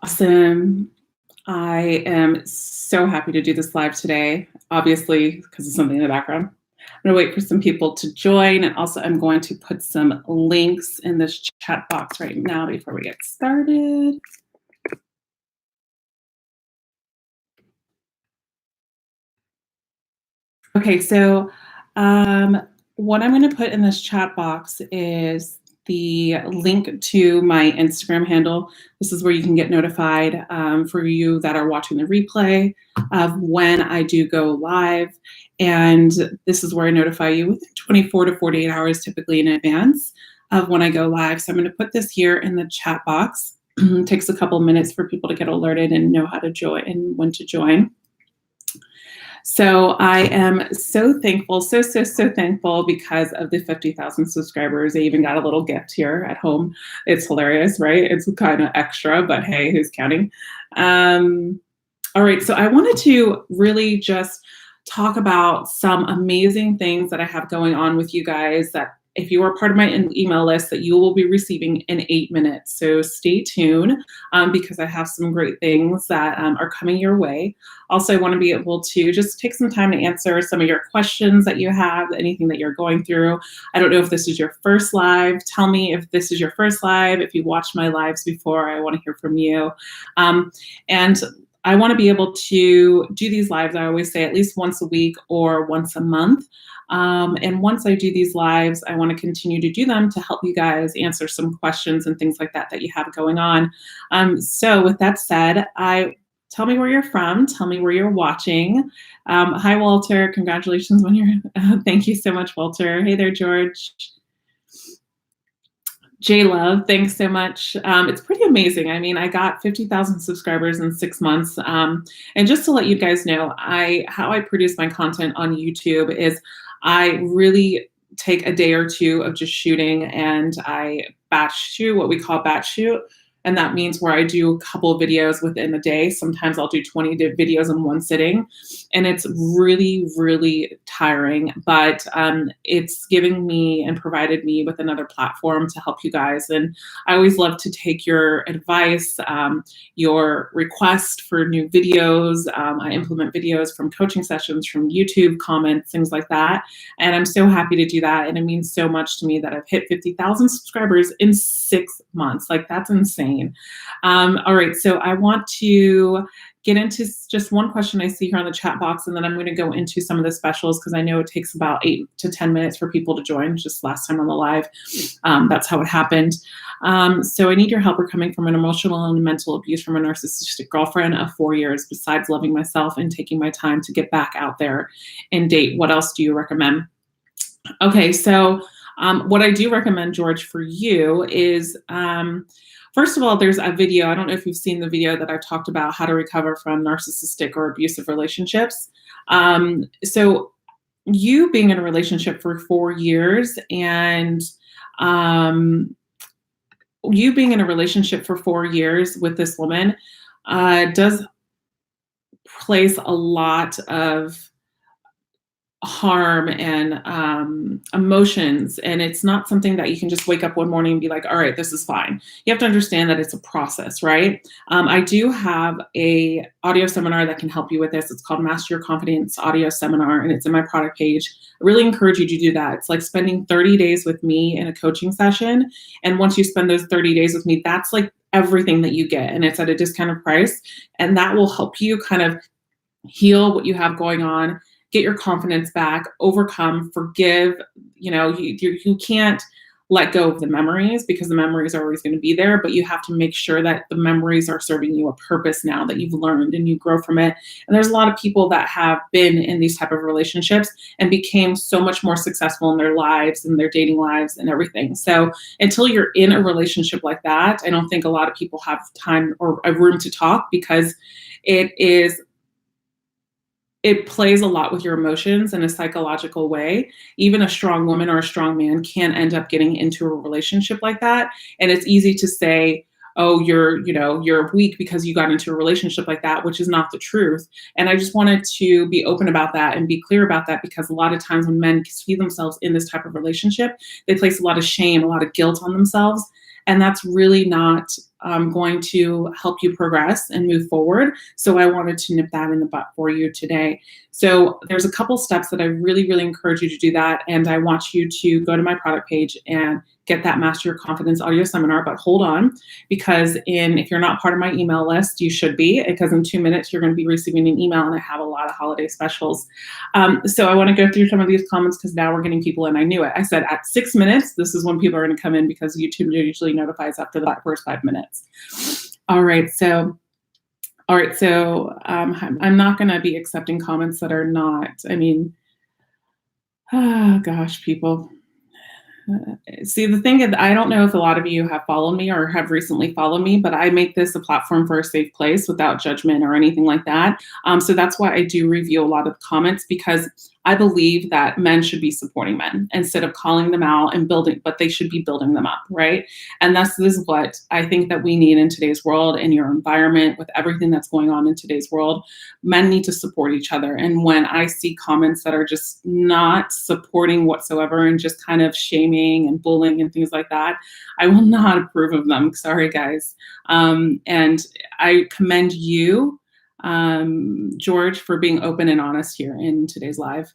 Awesome. I am so happy to do this live today, obviously, because of something in the background. I'm going to wait for some people to join. And also, I'm going to put some links in this chat box right now before we get started. Okay, so what I'm going to put in this chat box is the link to my Instagram handle. This is where you can get notified for you that are watching the replay of when I do go live. And this is where I notify you within 24 to 48 hours, typically in advance of when I go live. So I'm going to put this here in the chat box. It takes a couple minutes for people to get alerted and know how to join and when to join. So I am so thankful, so thankful because of the 50,000 subscribers. I even got a little gift here at home. It's hilarious, right? It's kind of extra, but hey, who's counting? All right, so I wanted to really just talk about some amazing things that I have going on with you guys that if you are part of my email list that you will be receiving in 8 minutes. So stay tuned because I have some great things that are coming your way. Also, I want to be able to just take some time to answer some of your questions that you have, anything that you're going through. I don't know if this is your first live. Tell me if this is your first live. If you watched my lives before, I want to hear from you. And I want to be able to do these lives, I always say, at least once a week or once a month. And once I do these lives, I want to continue to do them to help you guys answer some questions and things like that that you have going on. So with that said, tell me where you're from. Tell me where you're watching. Hi, Walter. Congratulations on your, thank you so much, Walter. Hey there, George. J-Love, thanks so much. It's pretty amazing. I mean, I got 50,000 subscribers in 6 months. And just to let you guys know, how I produce my content on YouTube is I really take a day or two of just shooting and I batch shoot, what we call batch shoot. And that means where I do a couple of videos within a day. Sometimes I'll do 20 videos in one sitting. And it's really, really tiring. But it's giving me and provided me with another platform to help you guys. And I always love to take your advice, your request for new videos. I implement videos from coaching sessions, from YouTube comments, things like that. And I'm so happy to do that. And it means so much to me that I've hit 50,000 subscribers in 6 months. Like, that's insane. All right, so I want to get into just one question I see here on the chat box, and then I'm going to go into some of the specials because I know it takes about 8 to 10 minutes for people to join. Just last time on the live, that's how it happened. So I need your help recovering from an emotional and mental abuse from a narcissistic girlfriend of 4 years, besides loving myself and taking my time to get back out there and date. What else do you recommend? Okay, so what I do recommend, George, for you is first of all, there's a video. I don't know if you've seen the video that I talked about how to recover from narcissistic or abusive relationships. So you being in a relationship for 4 years and you being in a relationship for 4 years with this woman does place a lot of harm and emotions, and it's not something that you can just wake up one morning and be like, all right, this is fine. You have to understand that it's a process, right? I do have a audio seminar that can help you with this. It's called Master Your Confidence Audio Seminar, and it's in my product page. I really encourage you to do that. It's like spending 30 days with me in a coaching session, and once you spend those 30 days with me, that's like everything that you get, and it's at a discounted price, and that will help you kind of heal what you have going on, get your confidence back, overcome, forgive. You know, you can't let go of the memories because the memories are always going to be there, but you have to make sure that the memories are serving you a purpose now that you've learned and you grow from it. And there's a lot of people that have been in these type of relationships and became so much more successful in their lives and their dating lives and everything. So until you're in a relationship like that, I don't think a lot of people have time or a room to talk because it plays a lot with your emotions in a psychological way. Even a strong woman or a strong man can end up getting into a relationship like that. And it's easy to say, oh, you're weak because you got into a relationship like that, which is not the truth. And I just wanted to be open about that and be clear about that, because a lot of times when men see themselves in this type of relationship, they place a lot of shame, a lot of guilt on themselves. And that's really not going to help you progress and move forward. So I wanted to nip that in the butt for you today. So there's a couple steps that I really, really encourage you to do that. And I want you to go to my product page and get that Master Your Confidence audio seminar. But hold on, because if you're not part of my email list, you should be, because in 2 minutes, you're going to be receiving an email, and I have a lot of holiday specials. So I want to go through some of these comments because now we're getting people in. I knew it. I said at 6 minutes, this is when people are going to come in, because YouTube usually notifies after the first 5 minutes. All right. So I'm not going to be accepting comments that are not, oh gosh, people. See, the thing is, I don't know if a lot of you have followed me or have recently followed me, but I make this a platform for a safe place without judgment or anything like that. So that's why I do review a lot of comments, because I believe that men should be supporting men instead of calling them out and building, but they should be building them up, right? And this is what I think that we need in today's world, in your environment, with everything that's going on in today's world. Men need to support each other. And when I see comments that are just not supporting whatsoever and just kind of shaming and bullying and things like that, I will not approve of them. Sorry, guys. And I commend you, George, for being open and honest here in today's live.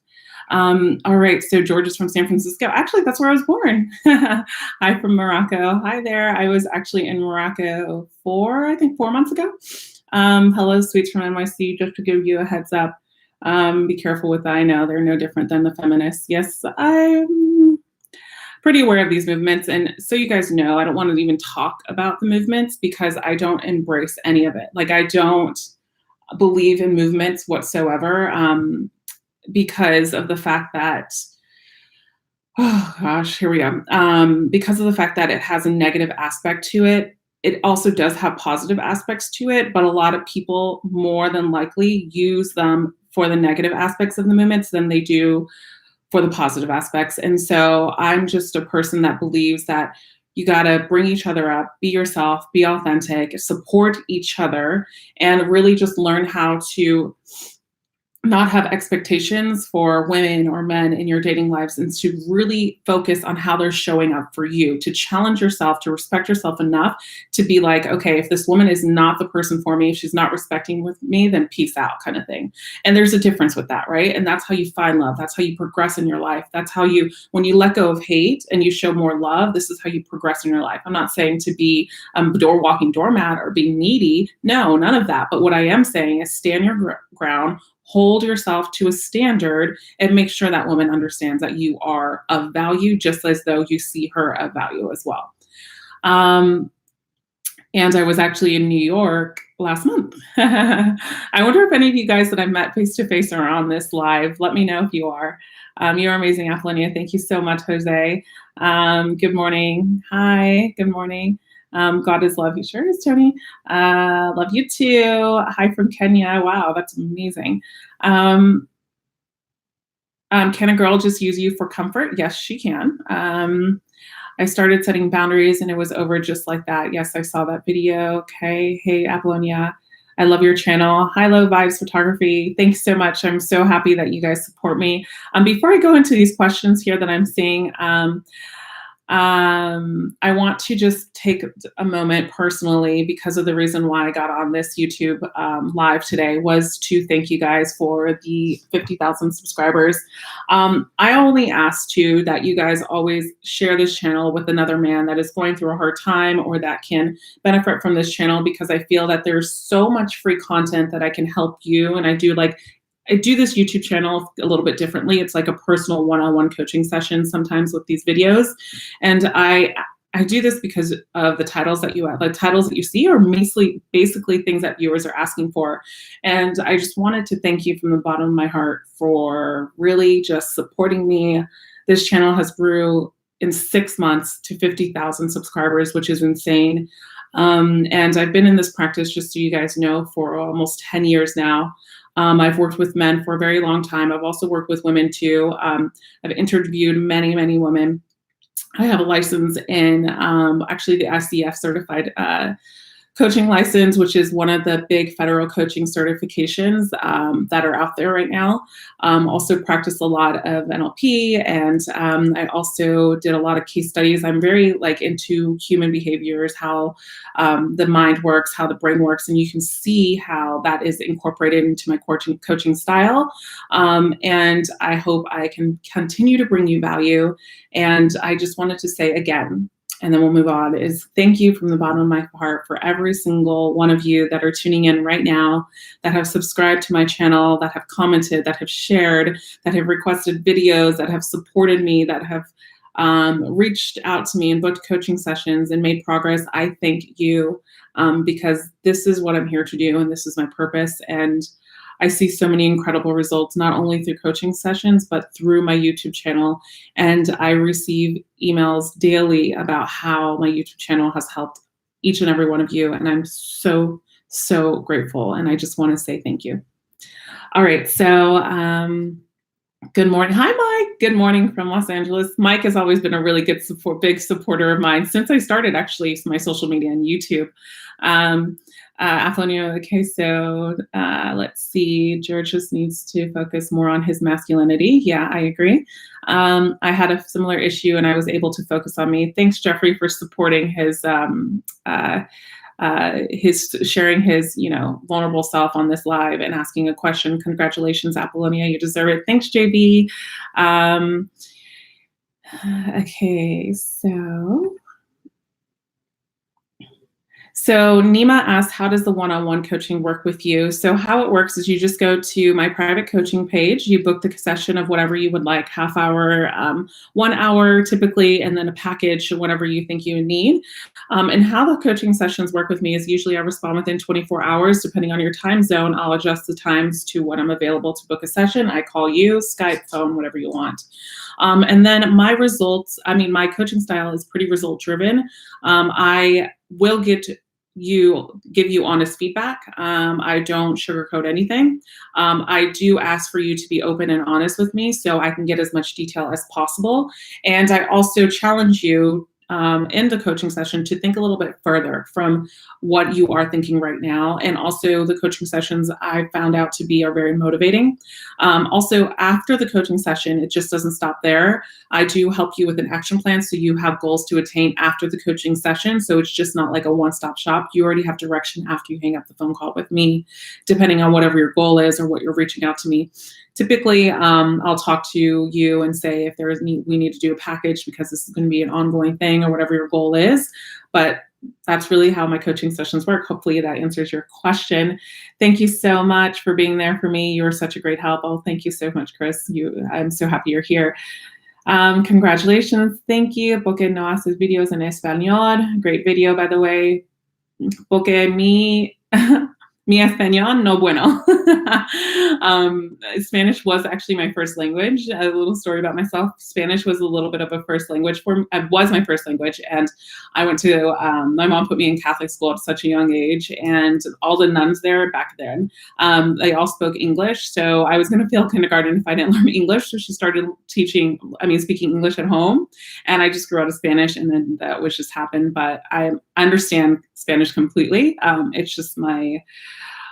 All right, so George is from San Francisco. Actually, that's where I was born. Hi from Morocco. Hi there. I was actually in Morocco 4 months ago. Hello, sweets from NYC, just to give you a heads up. Be careful with that. I know they're no different than the feminists. Yes, I'm pretty aware of these movements. And so you guys know, I don't want to even talk about the movements because I don't embrace any of it. Like, I don't believe in movements whatsoever, because of the fact that, oh gosh, here we go. Because of the fact that it has a negative aspect to it. It also does have positive aspects to it, but a lot of people more than likely use them for the negative aspects of the movements than they do for the positive aspects. And so I'm just a person that believes that you got to bring each other up, be yourself, be authentic, support each other, and really just learn how to not have expectations for women or men in your dating lives, and to really focus on how they're showing up for you, to challenge yourself, to respect yourself enough to be like, okay, if this woman is not the person for me, if she's not respecting with me, then peace out, kind of thing. And there's a difference with that, right? And that's how you find love. That's how you progress in your life. That's how you, when you let go of hate and you show more love, this is how you progress in your life. I'm not saying to be walking doormat or be needy. No, none of that. But what I am saying is stand your ground, hold yourself to a standard, and make sure that woman understands that you are of value, just as though you see her of value as well. And I was actually in New York last month. I wonder if any of you guys that I've met face-to-face are on this live. Let me know if you are. You're amazing, Apollonia. Thank you so much, Jose. Good morning. Hi, good morning. God is love. You sure is, Tony. Love you too. Hi from Kenya. Wow, that's amazing. Can a girl just use you for comfort? Yes, she can. I started setting boundaries and it was over just like that. Yes, I saw that video. Okay. Hey, Apollonia. I love your channel. Hi, Low Vibes Photography. Thanks so much. I'm so happy that you guys support me. Before I go into these questions here that I'm seeing, I want to just take a moment personally, because of the reason why I got on this YouTube live today, was to thank you guys for the 50,000 subscribers. I only ask too that you guys always share this channel with another man that is going through a hard time or that can benefit from this channel, because I feel that there's so much free content that I can help you. And I do this YouTube channel a little bit differently. It's like a personal one-on-one coaching session sometimes with these videos. And I do this because of the titles that you see are basically things that viewers are asking for. And I just wanted to thank you from the bottom of my heart for really just supporting me. This channel has grew in 6 months to 50,000 subscribers, which is insane. And I've been in this practice, just so you guys know, for almost 10 years now. I've worked with men for a very long time. I've also worked with women too. I've interviewed many, many women. I have a license in actually the ICF certified coaching license, which is one of the big federal coaching certifications that are out there right now. Also practice a lot of NLP, and I also did a lot of case studies. I'm very into human behaviors, how the mind works, how the brain works, and you can see how that is incorporated into my coaching style. And I hope I can continue to bring you value. And I just wanted to say again, and then we'll move on, is thank you from the bottom of my heart for every single one of you that are tuning in right now, that have subscribed to my channel, that have commented, that have shared, that have requested videos, that have supported me, that have reached out to me and booked coaching sessions and made progress. I thank you because this is what I'm here to do, and this is my purpose. And I see so many incredible results, not only through coaching sessions, but through my YouTube channel. And I receive emails daily about how my YouTube channel has helped each and every one of you. And I'm so, so grateful. And I just want to say thank you. All right. So good morning. Hi, Mike. Good morning from Los Angeles. Mike has always been a really good big supporter of mine since I started actually my social media and YouTube. Apollonia, okay, so let's see. George just needs to focus more on his masculinity. Yeah, I agree. I had a similar issue and I was able to focus on me. Thanks, Jeffrey, for supporting his sharing his, vulnerable self on this live and asking a question. Congratulations, Apollonia, you deserve it. Thanks, JB. Okay, So Nima asked, how does the one-on-one coaching work with you? So how it works is you just go to my private coaching page, you book the session of whatever you would like, half hour, 1 hour typically, and then a package, whatever you think you need. And how the coaching sessions work with me is usually I respond within 24 hours, depending on your time zone. I'll adjust the times to when I'm available to book a session. I call you, Skype, phone, whatever you want. And then my coaching style is pretty result driven. I will give you honest feedback. I don't sugarcoat anything. I do ask for you to be open and honest with me so I can get as much detail as possible. And I also challenge you in the coaching session to think a little bit further from what you are thinking right now. And also the coaching sessions I found out to be are very motivating. Also after the coaching session, it just doesn't stop there. I do help you with an action plan so you have goals to attain after the coaching session. So it's just not like a one-stop shop. You already have direction after you hang up the phone call with me, depending on whatever your goal is or what you're reaching out to me. Typically, I'll talk to you and say if there is we need to do a package because this is going to be an ongoing thing or whatever your goal is. But that's really how my coaching sessions work. Hopefully that answers your question. Thank you so much for being there for me. You were such a great help. Oh, thank you so much, Chris. I'm so happy you're here. Congratulations. Thank you. Porque no haces videos en español. Great video, by the way. Porque mi español no bueno. Spanish was actually my first language. A little story about myself. Spanish was a little bit of a first language for me. It was my first language. And I went to, my mom put me in Catholic school at such a young age. And all the nuns there back then, they all spoke English. So I was going to fail kindergarten if I didn't learn English. So she started speaking English at home. And I just grew out of Spanish. And then that was just happened. But I understand Spanish completely. It's just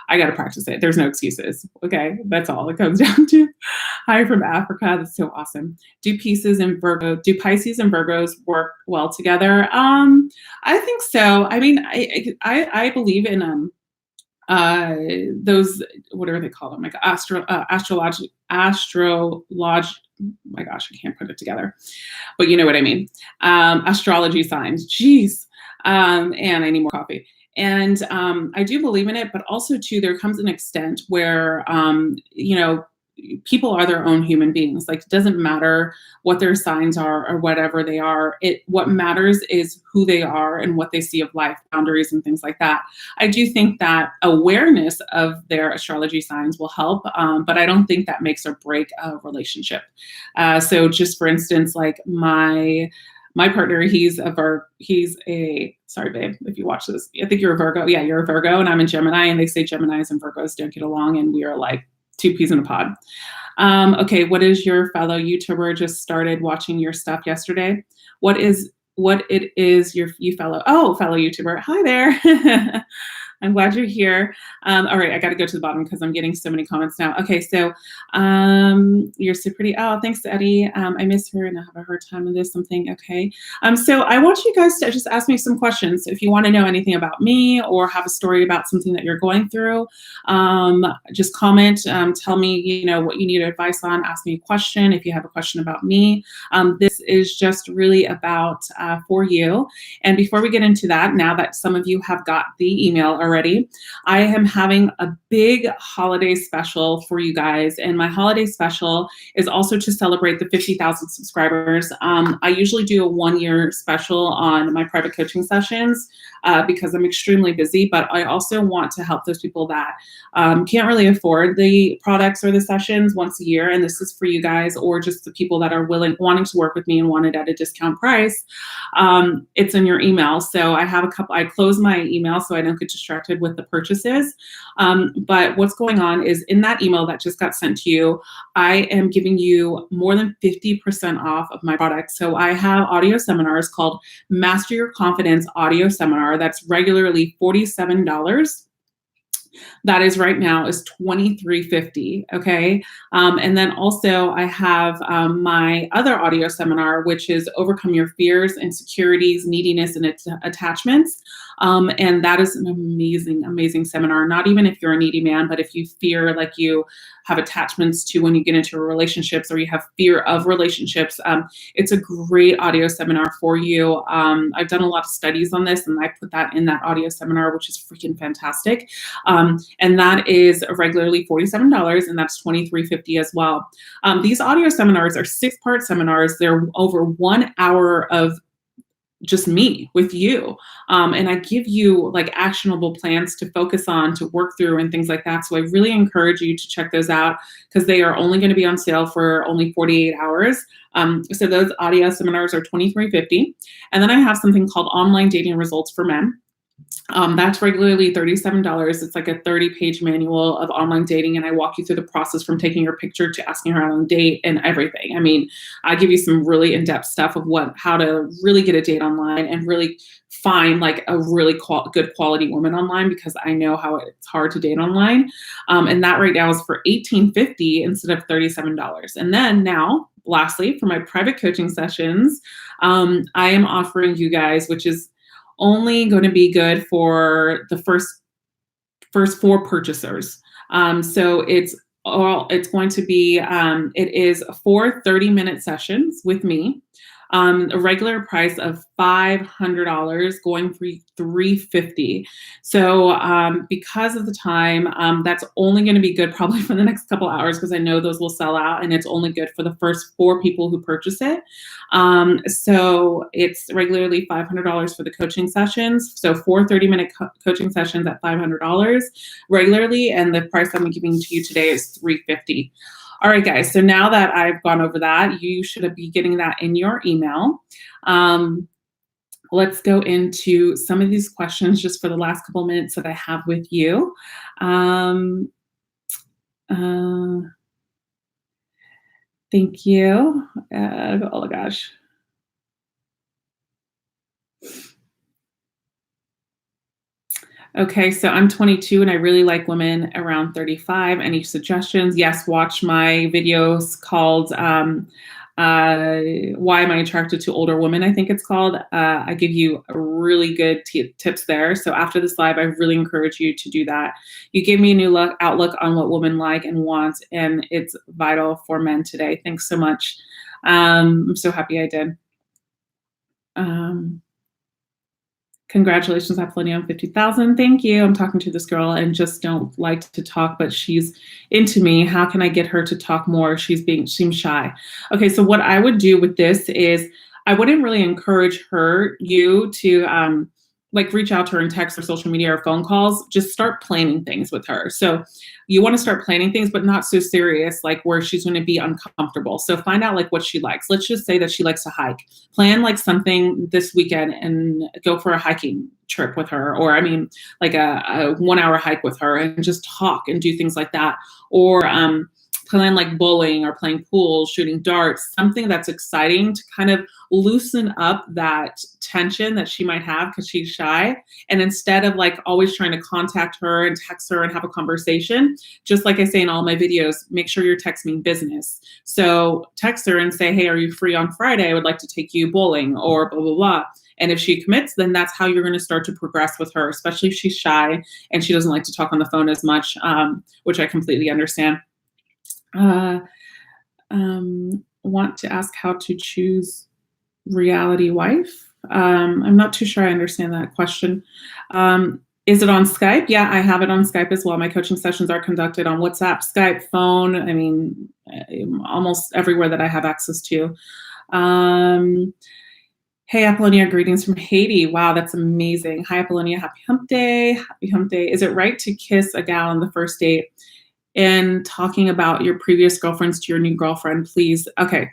I got to practice it. There's no excuses. Okay. That's all it comes down to. Hi from Africa. That's so awesome. Do Pisces and Virgos work well together? I think so. I mean, I believe in, those, what are they called? Like astrology. My gosh, I can't put it together, but you know what I mean? Astrology signs. Jeez. And I need more coffee. And I do believe in it, but also too, there comes an extent where, people are their own human beings. Like, it doesn't matter what their signs are or whatever they are. What matters is who they are and what they see of life, boundaries and things like that. I do think that awareness of their astrology signs will help, but I don't think that makes or break a relationship. So just for instance, like my partner, sorry, babe, if you watch this, I think you're a Virgo. Yeah, you're a Virgo and I'm a Gemini, and they say Geminis and Virgos don't get along, and we are like two peas in a pod. Okay, what is your fellow YouTuber just started watching your stuff yesterday? What is what it is you fellow YouTuber. Hi there. I'm glad you're here. All right, I got to go to the bottom because I'm getting so many comments now. Okay, so you're so pretty. Oh, thanks, Eddie. I miss her and I have a hard time with this something. Okay. So I want you guys to just ask me some questions. If you want to know anything about me or have a story about something that you're going through, just comment. Tell me, what you need advice on. Ask me a question if you have a question about me. This is just really about for you. And before we get into that, now that some of you have got the email already, I am having a big holiday special for you guys. And my holiday special is also to celebrate the 50,000 subscribers. I usually do a 1-year special on my private coaching sessions because I'm extremely busy, but I also want to help those people that can't really afford the products or the sessions once a year. And this is for you guys, or just the people that are wanting to work with me and want it at a discount price. It's in your email. So I close my email so I don't get distracted with the purchases. But what's going on is in that email that just got sent to you, I am giving you more than 50% off of my products. So I have audio seminars called Master Your Confidence Audio Seminar. That's regularly $47. That is right now is $23.50. Okay. And then also I have my other audio seminar, which is Overcome Your Fears, Insecurities, Neediness, and Attachments. And that is an amazing, amazing seminar. Not even if you're a needy man, but if you fear like you have attachments to when you get into relationships or you have fear of relationships, it's a great audio seminar for you. I've done a lot of studies on this and I put that in that audio seminar, which is freaking fantastic. And that is regularly $47 and that's $23.50 as well. These audio seminars are 6-part seminars. They're over 1 hour of just me with you. And I give you like actionable plans to focus on, to work through and things like that. So I really encourage you to check those out because they are only going to be on sale for only 48 hours. So those audio seminars are $23.50. And then I have something called Online Dating Results for Men. That's regularly $37. It's like a 30-page manual of online dating, and I walk you through the process from taking your picture to asking her out on a date and everything. I mean, I give you some really in-depth stuff of how to really get a date online and really find like a really good quality woman online, because I know how it's hard to date online. And that right now is for $18.50 instead of $37. And then now, lastly, for my private coaching sessions, I am offering you guys, which is only going to be good for the first 4 purchasers. So it's going to be, it is 4 30-minute sessions with me. A regular price of $500 going for $350. So because of the time, that's only going to be good probably for the next couple hours because I know those will sell out, and it's only good for the first 4 people who purchase it. So it's regularly $500 for the coaching sessions. So 4 30-minute coaching sessions at $500 regularly, and the price I'm giving to you today is $350. All right, guys, so now that I've gone over that, you should be getting that in your email. Let's go into some of these questions just for the last couple minutes that I have with you. Thank you. Oh, gosh. Okay, so I'm 22 and I really like women around 35. Any suggestions? Yes, watch my videos called Why Am I Attracted to Older Women, I think it's called. I give you really good tips there. So after this live, I really encourage you to do that. You gave me a new outlook on what women like and want, and it's vital for men today. Thanks so much. I'm so happy I did. Congratulations, Apollonia, on 50,000. Thank you. I'm talking to this girl and just don't like to talk, but she's into me. How can I get her to talk more? She seems shy. Okay, so what I would do with this is I wouldn't really encourage you to like reach out to her in text or social media or phone calls. Just start planning things with her. So you want to start planning things, but not so serious, like where she's going to be uncomfortable. So find out like what she likes. Let's just say that she likes to hike. Plan like something this weekend and go for a hiking trip with her, or like a 1 hour hike with her, and just talk and do things like that. Or plan like bowling or playing pool, shooting darts, something that's exciting to kind of loosen up that tension that she might have because she's shy. And instead of like always trying to contact her and text her and have a conversation, just like I say in all my videos, make sure you're texting business. So text her and say, hey, are you free on Friday? I would like to take you bowling or blah, blah, blah. And if she commits, then that's how you're going to start to progress with her, especially if she's shy and she doesn't like to talk on the phone as much, which I completely understand. Want to ask how to choose reality wife. I'm not too sure I understand that question. Is it on Skype? Yeah, I have it on Skype as well. My coaching sessions are conducted on WhatsApp, Skype, phone. I mean, almost everywhere that I have access to. Hey, Apollonia, greetings from Haiti. Wow, that's amazing. Hi, Apollonia, happy hump day. Happy hump day. Is it right to kiss a gal on the first date? And talking about your previous girlfriends to your new girlfriend, please. Okay,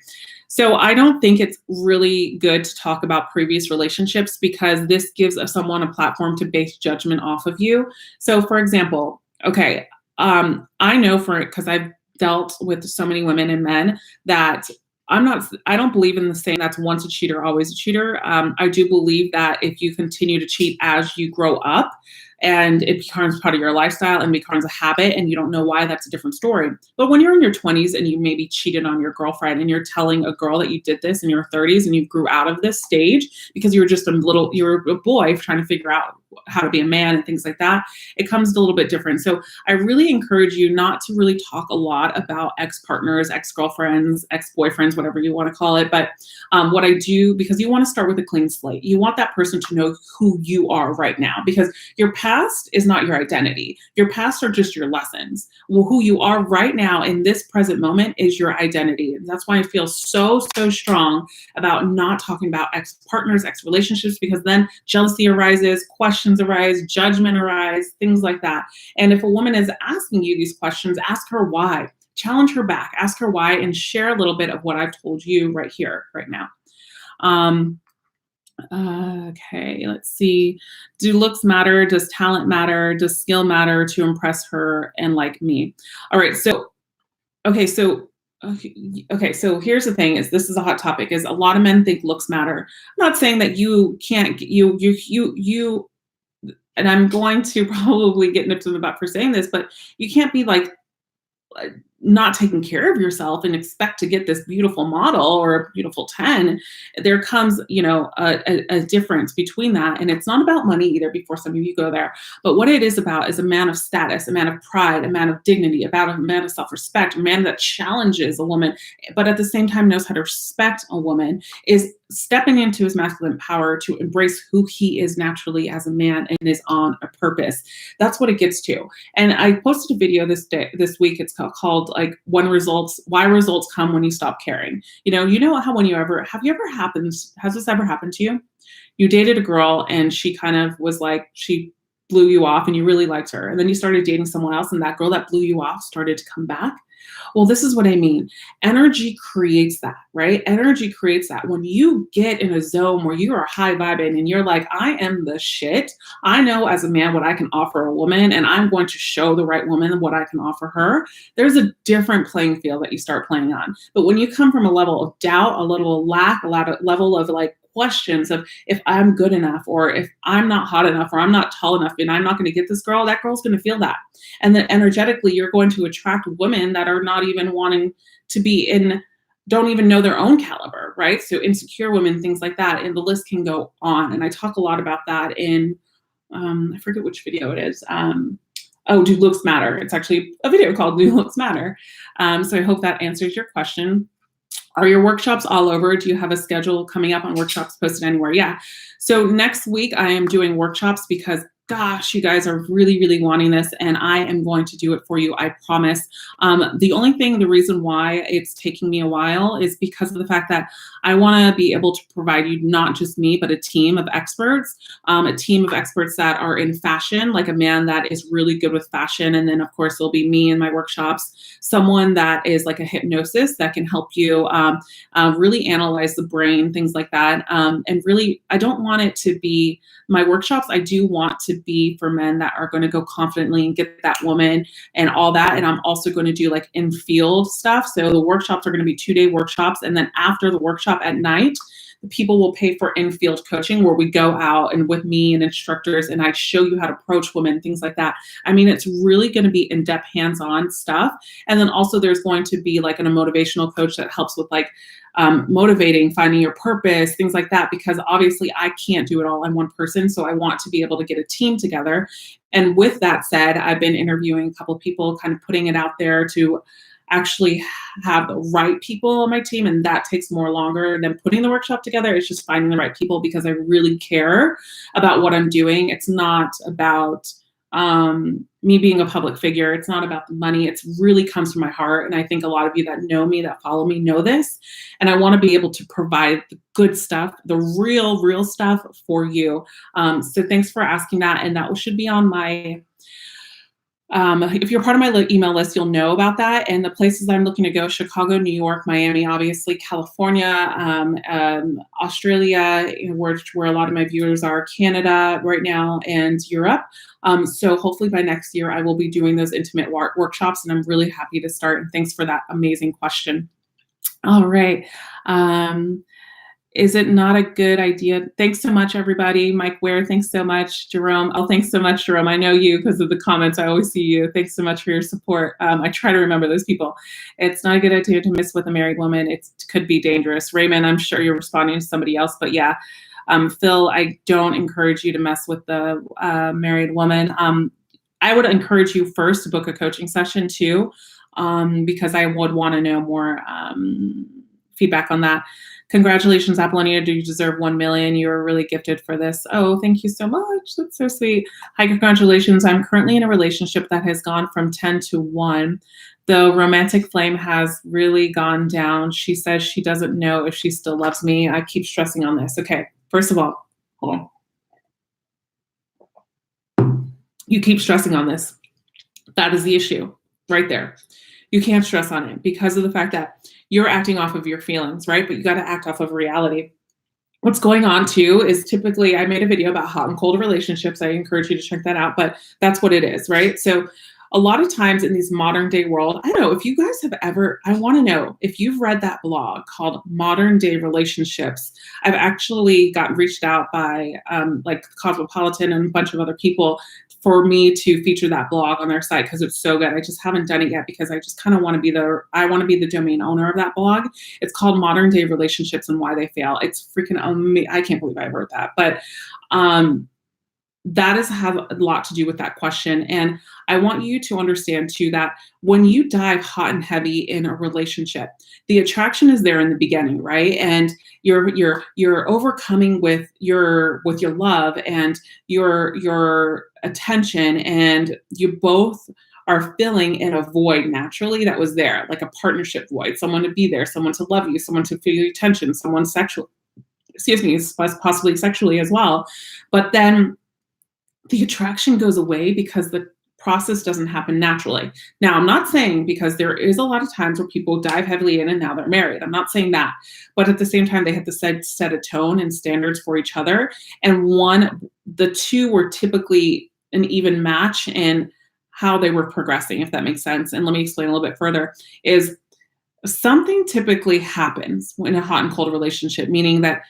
so I don't think it's really good to talk about previous relationships because this gives someone a platform to base judgment off of you. So for example, okay, I know because I've dealt with so many women and men that I don't believe in the saying that's once a cheater, always a cheater. I do believe that if you continue to cheat as you grow up and it becomes part of your lifestyle and becomes a habit and you don't know why, that's a different story. But when you're in your 20s and you maybe cheated on your girlfriend and you're telling a girl that you did this in your 30s and you grew out of this stage because you were just you're a boy trying to figure out how to be a man and things like that, it comes a little bit different. So I really encourage you not to really talk a lot about ex-partners, ex-girlfriends, ex-boyfriends, whatever you want to call it. But what I do, because you want to start with a clean slate, you want that person to know who you are right now, because your past is not your identity. Your past are just your lessons. Well, who you are right now in this present moment is your identity. And that's why I feel so strong about not talking about ex-partners, ex-relationships, because then jealousy arises, questions arise, judgment arise, things like that. And if a woman is asking you these questions, ask her why. Challenge her back, ask her why, and share a little bit of what I've told you right here, right now. Okay, let's see. Do looks matter? Does talent matter? Does skill matter to impress her and like me? All right, so, okay, so here's the thing: this is a hot topic. Is a lot of men think looks matter. I'm not saying that you can't. And I'm going to probably get nipped in the butt for saying this, but you can't be like not taking care of yourself and expect to get this beautiful model or a beautiful 10. There comes, a difference between that. And it's not about money either, before some of you go there. But what it is about is a man of status, a man of pride, a man of dignity, about a man of self-respect, a man that challenges a woman, but at the same time knows how to respect a woman, is stepping into his masculine power to embrace who he is naturally as a man and is on a purpose. That's what it gets to. And I posted a video this week. It's called like why results come when you stop caring. How has this ever happened to you? You dated a girl and she kind of was like, she blew you off and you really liked her. And then you started dating someone else and that girl that blew you off started to come back. Well, this is what I mean. Energy creates that, right? Energy creates that. When you get in a zone where you are high vibing and you're like, I am the shit. I know as a man what I can offer a woman, and I'm going to show the right woman what I can offer her. There's a different playing field that you start playing on. But when you come from a level of doubt, a little lack, level of like questions of if I'm good enough or if I'm not hot enough or I'm not tall enough and I'm not going to get this girl, that girl's going to feel that. And then energetically, you're going to attract women that are not even wanting to be don't even know their own caliber, right? So insecure women, things like that. And the list can go on. And I talk a lot about that in, I forget which video it is. Do looks matter? It's actually a video called Do Looks Matter. So I hope that answers your question. Are your workshops all over? Do you have a schedule coming up on workshops posted anywhere? Yeah. So next week I am doing workshops because gosh, you guys are really, really wanting this, and I am going to do it for you, I promise. The reason why it's taking me a while is because of the fact that I want to be able to provide you not just me, but a team of experts that are in fashion, like a man that is really good with fashion. And then of course, there'll be me in my workshops, someone that is like a hypnosis that can help you really analyze the brain, things like that. And really, I don't want it to be my workshops. I do want to to be for men that are going to go confidently and get that woman and all that. And I'm also going to do like in field stuff. So the workshops are going to be 2-day workshops. And then after the workshop at night, people will pay for in-field coaching where we go out and with me and instructors and I show you how to approach women, things like that. I mean, it's really going to be in-depth, hands-on stuff. And then also there's going to be like a motivational coach that helps with like motivating, finding your purpose, things like that, because obviously I can't do it all. I'm one person. So I want to be able to get a team together. And with that said, I've been interviewing a couple of people, kind of putting it out there to actually have the right people on my team. And that takes more longer than putting the workshop together. It's just finding the right people because I really care about what I'm doing. It's not about me being a public figure. It's not about the money. It really comes from my heart. And I think a lot of you that know me, that follow me, know this. And I want to be able to provide the good stuff, the real stuff for you. So thanks for asking that. And that should be on my if you're part of my email list, you'll know about that. And the places I'm looking to go: Chicago, New York, Miami, obviously, California, Australia, where a lot of my viewers are, Canada right now, and Europe. So hopefully by next year, I will be doing those intimate workshops, and I'm really happy to start. And thanks for that amazing question. All right. Is it not a good idea? Thanks so much, everybody. Mike Ware, thanks so much. Jerome, oh, thanks so much, Jerome. I know you because of the comments. I always see you. Thanks so much for your support. I try to remember those people. It's not a good idea to miss with a married woman. It could be dangerous. Raymond, I'm sure you're responding to somebody else, but yeah. Phil, I don't encourage you to mess with the married woman. I would encourage you first to book a coaching session too, because I would want to know more feedback on that. Congratulations, Apollonia. Do you deserve 1 million? You are really gifted for this. Oh, thank you so much. That's so sweet. Hi, congratulations. I'm currently in a relationship that has gone from 10 to 1. The romantic flame has really gone down. She says she doesn't know if she still loves me. I keep stressing on this. Okay, first of all, hold on. You keep stressing on this. That is the issue right there. You can't stress on it because of the fact that you're acting off of your feelings, right? But you got to act off of reality. What's going on too is typically, I made a video about hot and cold relationships. I encourage you to check that out, but that's what it is, right? So a lot of times in these modern day world, I don't know if you guys have ever, I want to know if you've read that blog called Modern Day Relationships. I've actually got reached out by like Cosmopolitan and a bunch of other people for me to feature that blog on their site because it's so good. I just haven't done it yet because I just kind of want to be the domain owner of that blog. It's called Modern Day Relationships and Why They Fail. It's freaking amazing. I can't believe I wrote that, but that has a lot to do with that question. And I want you to understand too that when you dive hot and heavy in a relationship, the attraction is there in the beginning, right? And you're overcoming with your love and your attention, and you both are filling in a void naturally that was there, like a partnership void, someone to be there, someone to love you, someone to feel your attention, someone possibly sexually as well. But then the attraction goes away because the process doesn't happen naturally. Now, I'm not saying, because there is a lot of times where people dive heavily in and now they're married. I'm not saying that. But at the same time, they have to set a tone and standards for each other. And the two were typically an even match in how they were progressing, if that makes sense. And let me explain a little bit further, is something typically happens in a hot and cold relationship, meaning that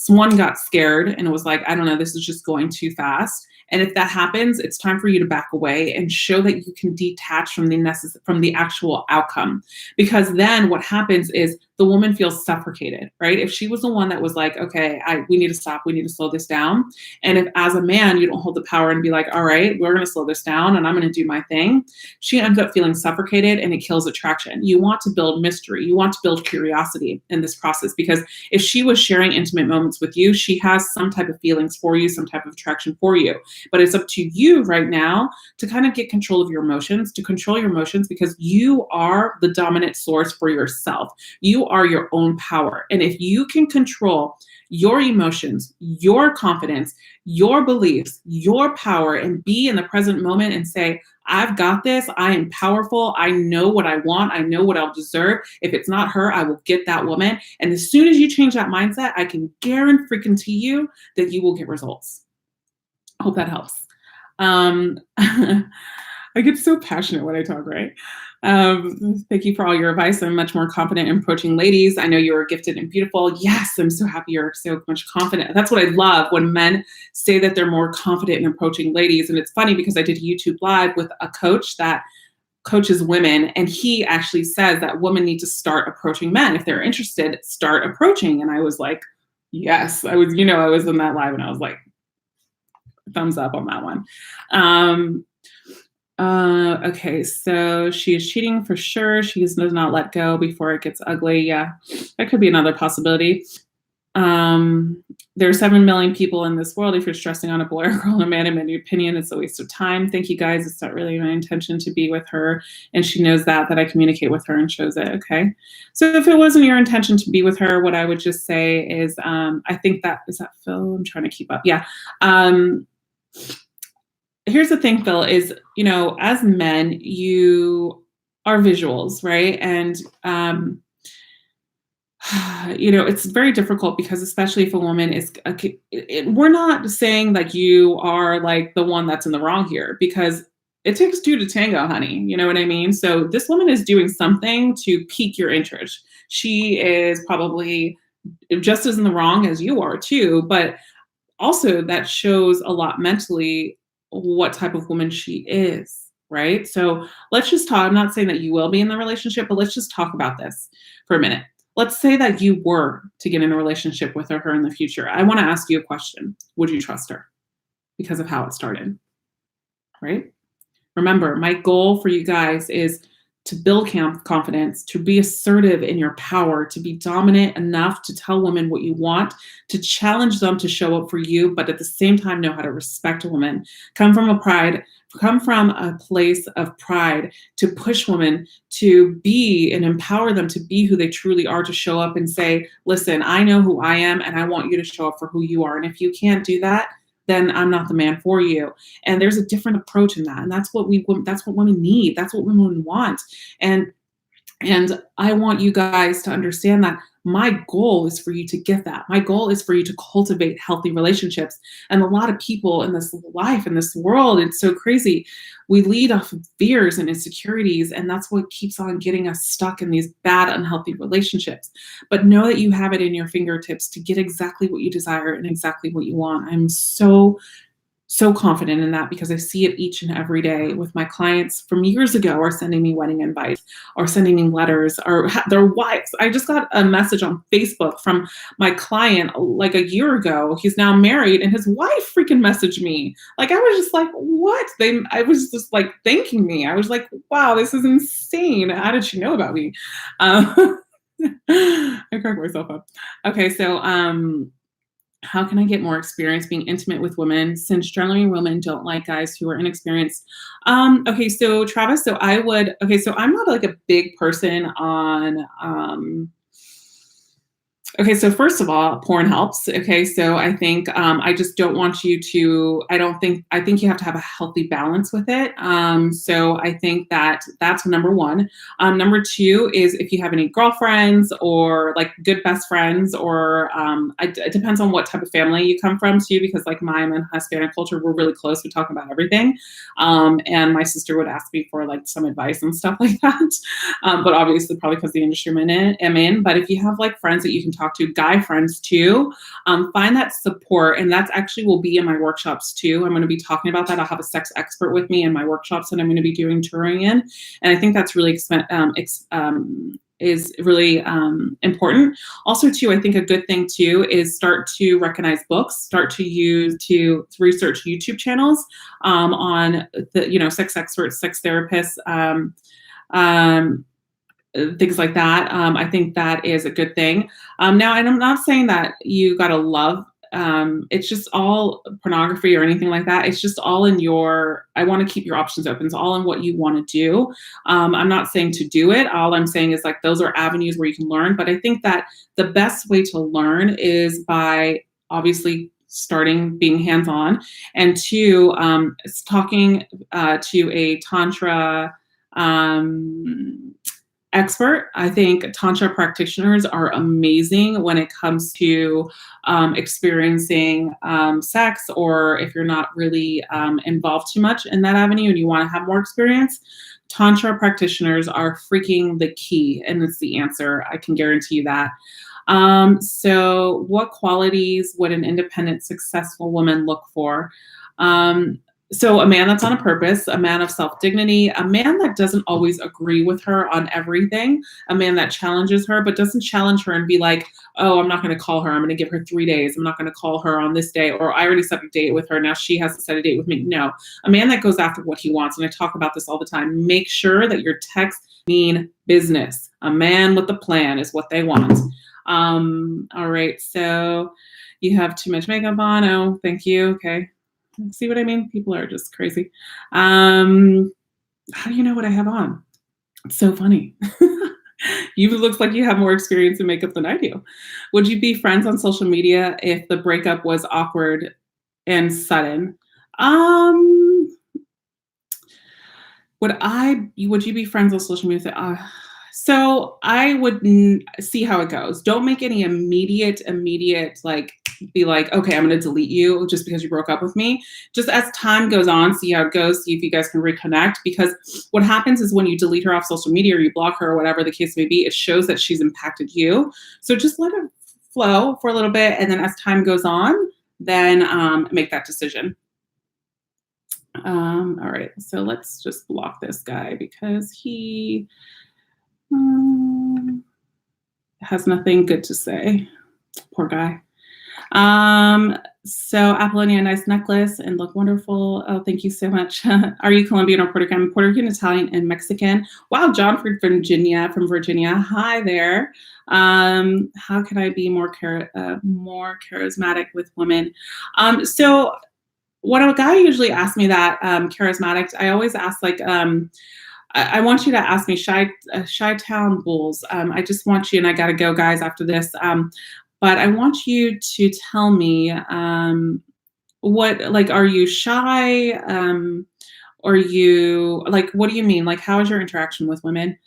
one got scared and it was like, I don't know, this is just going too fast. And if that happens, it's time for you to back away and show that you can detach from the actual outcome. Because then what happens is the woman feels suffocated, right? If she was the one that was like, okay, we need to stop, we need to slow this down. And if as a man, you don't hold the power and be like, all right, we're going to slow this down and I'm going to do my thing, she ends up feeling suffocated and it kills attraction. You want to build mystery. You want to build curiosity in this process, because if she was sharing intimate moments with you, she has some type of feelings for you, some type of attraction for you. But it's up to you right now to kind of get control of your emotions, because you are the dominant source for yourself. You are your own power. And if you can control your emotions, your confidence, your beliefs, your power, and be in the present moment and say, I've got this, I am powerful, I know what I want, I know what I'll deserve. If it's not her, I will get that woman. And as soon as you change that mindset, I can guarantee you that you will get results. Hope that helps. I get so passionate when I talk, right? Thank you for all your advice. I'm much more confident in approaching ladies. I know you are gifted and beautiful. Yes, I'm so happy you're so much confident. That's what I love when men say that they're more confident in approaching ladies. And it's funny because I did a YouTube live with a coach that coaches women, and he actually says that women need to start approaching men. If they're interested, start approaching. And I was like, yes, I was in that live and I was like, thumbs up on that one. Okay, so she is cheating for sure. She does not let go before it gets ugly. Yeah, that could be another possibility. There are 7 million people in this world. If you're stressing on a boy or girl, a man, in my opinion, it's a waste of time. Thank you guys. It's not really my intention to be with her. And she knows that I communicate with her and shows it. Okay. So if it wasn't your intention to be with her, what I would just say is, I think is that Phil? I'm trying to keep up. Yeah. Here's the thing, Phil, is, as men, you are visuals, right? And, it's very difficult because especially if a woman is, we're not saying that you are like the one that's in the wrong here, because it takes two to tango, honey. You know what I mean? So this woman is doing something to pique your interest. She is probably just as in the wrong as you are too, but also that shows a lot mentally what type of woman she is, right? So let's just talk. I'm not saying that you will be in the relationship, but let's just talk about this for a minute. Let's say that you were to get in a relationship with her in the future. I want to ask you a question. Would you trust her because of how it started, right? Remember, my goal for you guys is to build confidence, to be assertive in your power, to be dominant enough to tell women what you want, to challenge them to show up for you, but at the same time know how to respect a woman. Come from a place of pride, to push women to be and empower them to be who they truly are, to show up and say, listen, I know who I am and I want you to show up for who you are. And if you can't do that, then I'm not the man for you. And there's a different approach in that. And that's what women need. That's what women want. And I want you guys to understand that my goal is for you to get that. My goal is for you to cultivate healthy relationships. And a lot of people in this life, in this world, it's so crazy. We lead off of fears and insecurities, and that's what keeps on getting us stuck in these bad, unhealthy relationships. But know that you have it in your fingertips to get exactly what you desire and exactly what you want. I'm so confident in that because I see it each and every day with my clients from years ago are sending me wedding invites or sending me letters or their wives. I just got a message on Facebook from my client like a year ago. He's now married and his wife freaking messaged me. Like, I was just like, what? I was just like thanking me. I was like, wow, this is insane. How did she know about me? I cracked myself up. Okay. So, how can I get more experience being intimate with women, since generally women don't like guys who are inexperienced? Okay, so Travis, so I'm not like a big person on, okay, so first of all, porn helps. Okay, so I think I just don't want you to. I think you have to have a healthy balance with it. So I think that's number one. Number two is if you have any girlfriends or like good best friends, or it depends on what type of family you come from too. Because like mine and Hispanic culture, we're really close. We talk about everything, and my sister would ask me for like some advice and stuff like that. But obviously, probably because the industry I'm in. But if you have like friends that you can talk to, guy friends too, find that support. And that's actually will be in my workshops too. I'm going to be talking about that. I'll have a sex expert with me in my workshops that I'm going to be doing touring in. And I think that's really is really important. Also too, I think a good thing too is start to recognize books, start to research YouTube channels on the, sex experts, sex therapists, things like that. I think that is a good thing. Now, and I'm not saying that you got to love, it's just all pornography or anything like that. It's just all in I want to keep your options open. It's all in what you want to do. I'm not saying to do it. All I'm saying is like, those are avenues where you can learn. But I think that the best way to learn is by obviously being hands-on, and two, talking to a Tantra, expert. I think Tantra practitioners are amazing when it comes to experiencing sex, or if you're not really involved too much in that avenue and you want to have more experience. Tantra practitioners are freaking the key, and it's the answer. I can guarantee you that. So, what qualities would an independent, successful woman look for? So a man that's on a purpose, a man of self-dignity, a man that doesn't always agree with her on everything, a man that challenges her, but doesn't challenge her and be like, oh, I'm not going to call her. I'm going to give her 3 days. I'm not going to call her on this day. Or I already set a date with her. Now she has to set a date with me. No, a man that goes after what he wants. And I talk about this all the time. Make sure that your texts mean business. A man with a plan is what they want. All right. So you have too much makeup on. Oh, thank you. Okay. See what I mean? People are just crazy. How do you know what I have on? It's so funny. You looks like you have more experience in makeup than I do. Would you be friends on social media if the breakup was awkward and sudden? Would you be friends on social media? So I would see how it goes. Don't make any immediate like, be like, okay, I'm going to delete you just because you broke up with me. Just as time goes on, see how it goes, see if you guys can reconnect. Because what happens is when you delete her off social media or you block her or whatever the case may be, it shows that she's impacted you. So just let it flow for a little bit. And then as time goes on, then make that decision. All right, so let's just block this guy because he has nothing good to say. Poor guy. So Apollonia, nice necklace and look wonderful. Oh, thank you so much. Are you Colombian or Puerto Rican? I'm Puerto Rican, Italian, and Mexican. Wow, John from Virginia. Hi there. How can I be more charismatic with women? So when a guy usually asks me that, charismatic, I always ask like, I want you to ask me, Chi-Town Bulls. I just want you, and I got to go, guys, after this. But I want you to tell me what, like, are you shy? Are you, like, what do you mean? Like, how is your interaction with women?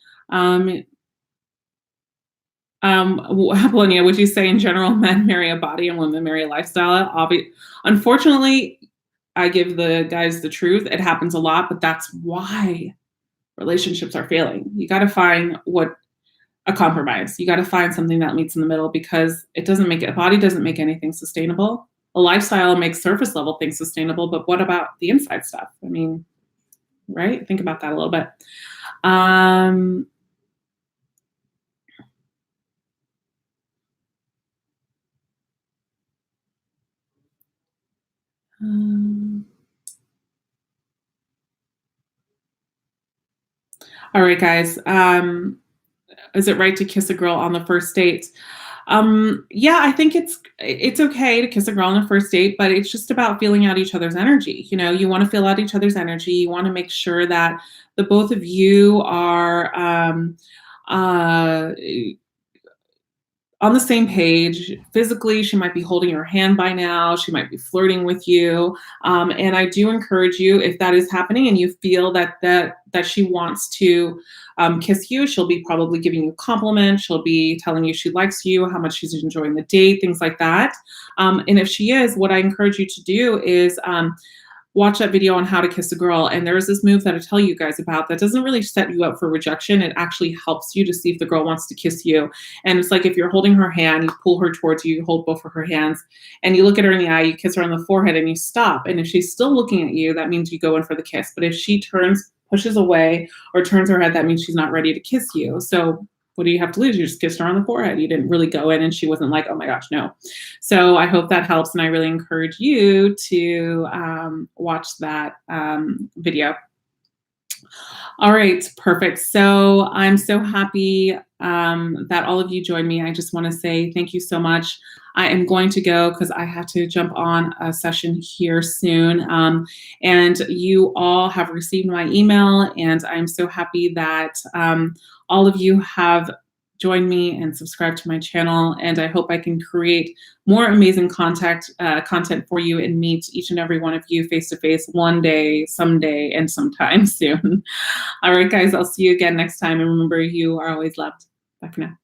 Apollonia, would you say in general men marry a body and women marry a lifestyle? Unfortunately, I give the guys the truth. It happens a lot, but that's why relationships are failing. You got to find a compromise. You got to find something that meets in the middle, because a body doesn't make anything sustainable. A lifestyle makes surface level things sustainable, but what about the inside stuff? I mean, right? Think about that a little bit. All right, guys. Is it right to kiss a girl on the first date? Yeah, I think it's okay to kiss a girl on the first date, but it's just about feeling out each other's energy. You know, you want to feel out each other's energy. You want to make sure that the both of you are on the same page. Physically, she might be holding your hand by now. She might be flirting with you. And I do encourage you, if that is happening and you feel that she wants to kiss you, she'll be probably giving you compliments. She'll be telling you she likes you, how much she's enjoying the date, things like that. And if she is, what I encourage you to do is watch that video on how to kiss a girl. And there's this move that I tell you guys about that doesn't really set you up for rejection. It actually helps you to see if the girl wants to kiss you. And it's like, if you're holding her hand, you pull her towards you, you hold both of her hands, and you look at her in the eye, you kiss her on the forehead, and you stop. And if she's still looking at you, that means you go in for the kiss. But if she pushes away or turns her head, that means she's not ready to kiss you. So what do you have to lose? You just kissed her on the forehead. You didn't really go in, and she wasn't like, oh my gosh, no. So I hope that helps. And I really encourage you to watch that video. All right, perfect. So I'm so happy that all of you joined me. I just want to say thank you so much. I am going to go because I have to jump on a session here soon. And you all have received my email, and I'm so happy that all of you have join me and subscribe to my channel. And I hope I can create more amazing content for you and meet each and every one of you face to face one day, someday, and sometime soon. All right, guys, I'll see you again next time. And remember, you are always loved. Bye for now.